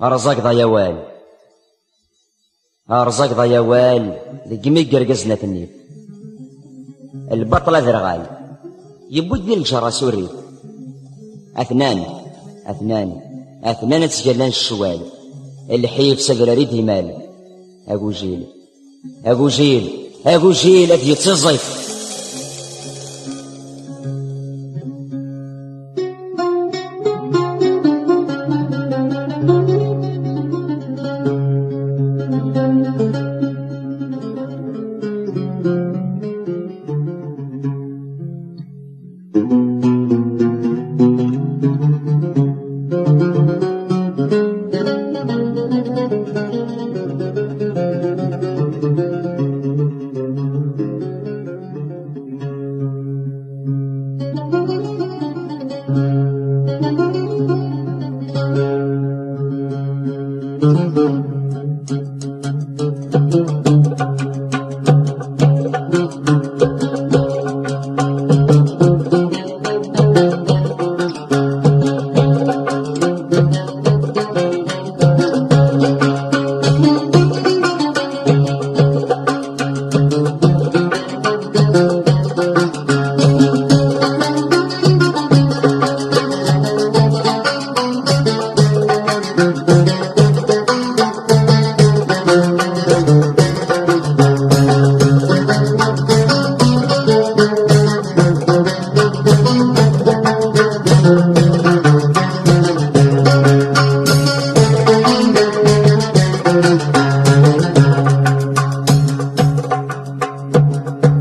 أرزاق ضيوال أرزاق ضيوال ذي قرقزنا تنيب البطلة ذرغال يبود ذي الجرى سوري أثنان تسجلان الشوال الحيف سفراري مال أبو جيل أبي يتصيف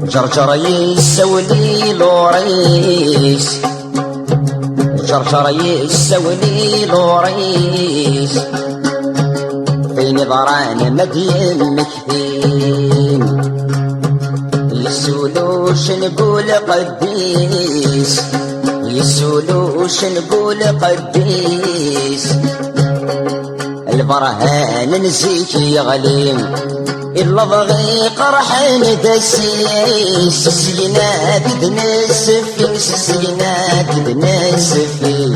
جرجر يسولي لوريس جرجر يسولي لوريس في نظران مدين مكثين يسولوش نقول قديس يسولوش نقول قديس البرهان نسيك يغليم إلا ضغي قرحين دسيس السينات بنسفي السينات بنسفي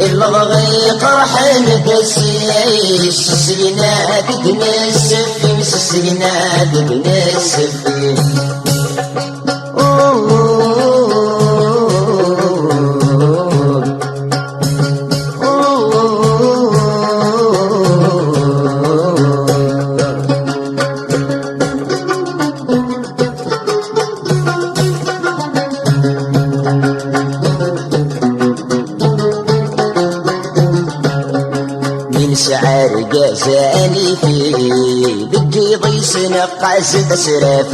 إلا ضغي قرحين دسيس السينات بنسفي السينات بنسفي شعر جازاني فيه بدي ضيس نقاس تسرف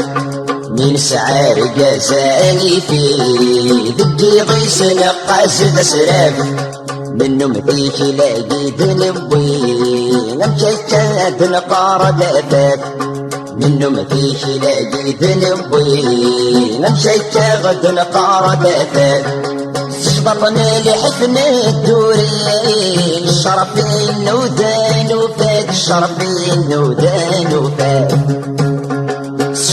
من شعر جازاني فيه بدي ضيس نقاس تسرف منو مفيك لاقي ذنبي نمشيت نقار دافك منو مفيك لاقي ذنبي نمشيت غد نقار دافك بطني لحفن الدوري الشرفين ودان وفات الشرفين ودان وفات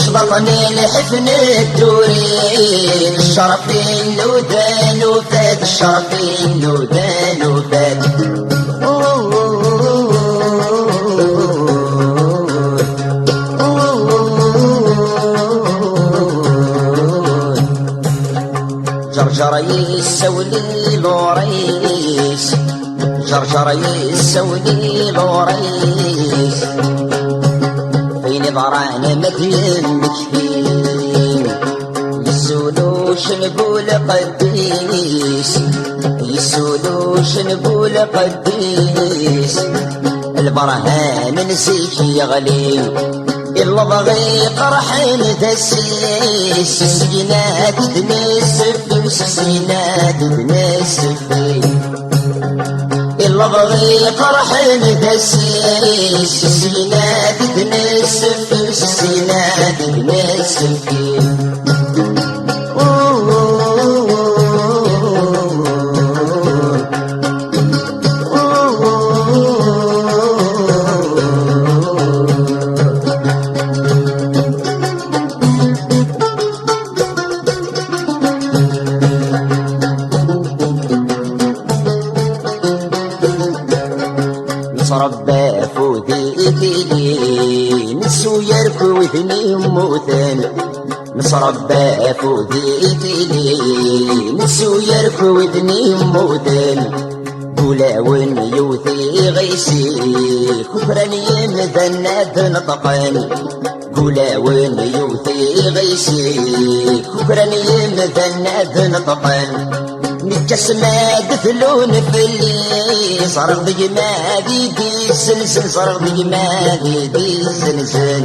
بطني لحفن الدوري الشرفين ودان وفات الشرفين ودان وفات جرجر يسولي لوريس جرجر يسولي لوريس في نظران مدين مكفين يسولوش نقول قديس يسولوش نقول قديس البرهان نسيك يغلي إلا ضغي قرحين دسيس السينات تنسفي السينات تنسفي إلا ضغي قرحين دسيس السينات تنسفي السينات تنسفي نصربى فوذي تيلي نسو يركو ودني مودن قولاون يوثي غيسي كفرا يمذنب نطقن قولاون يوثي غيسي كفرا يمذنب نطقن نتجسما دفلون فيلي صرغ ضي ما دي سلسل صرغ ضي ما دي سلسل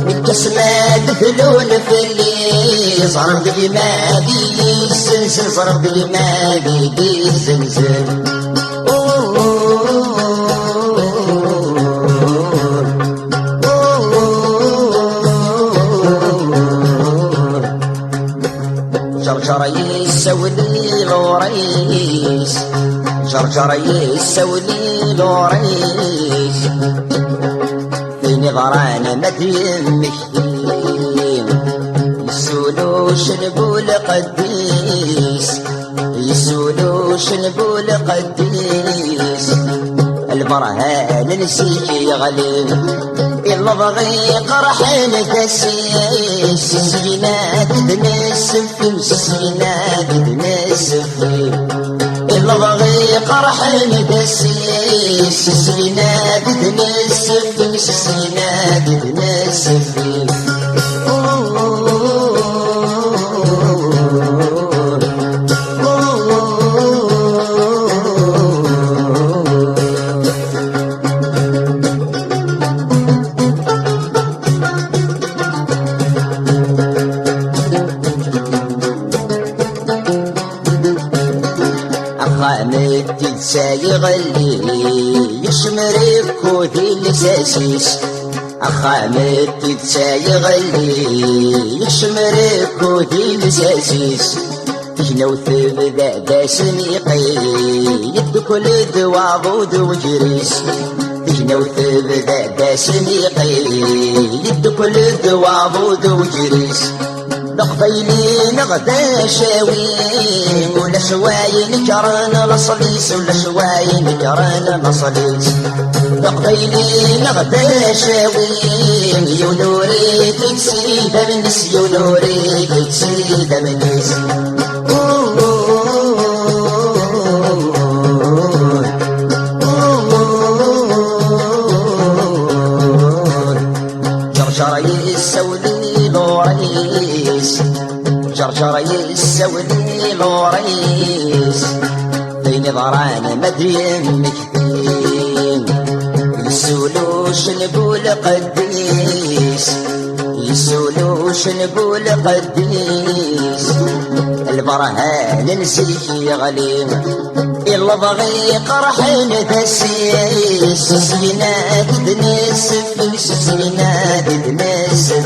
نتجسما دفلون فيلي صرغ ضي ما دي سلسل صرغ ضي ما دي سلسل جرجر يسولي لوريس جرجر يسولي لوريس في نظران مدين مكتين يسولو شنبول قديس يسولو شنبول قديس البرهان نسيك يغلب إلا بغي قرحين كسيس سينات بنسف سينات بنسف إلا بغي قرحين كسيس سينات بنسف سينات بنسف خامت سايغلي يشمرك كودي الاساسيس خامت سايغلي يشمرك كودي الاساسيس تجنو ثبدا داسنيقي يد كل دواضود وجريس تجنو ثبدا داسنيقي يد كل دواضود وجريس دقبيلي نغدا شاوي ولا شواي نكران لصليس ولا شواي نكران لصليس دقبيلي نغدا شاوي يونوري تكسيد منس يونوري تكسيد منس جرجر يسولي لوريس جرجر يسولي لوريس في نظران مدين مكتين يسولوش نقول قديس يسولوش نقول قديس البرهان نسيك يغلي إلا بغي قرحين تسيس سينات بنسف سينات بنسف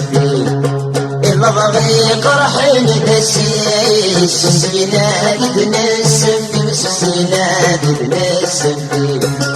إلا بغي قرحين تسيس سينات بنسف سينات بنسف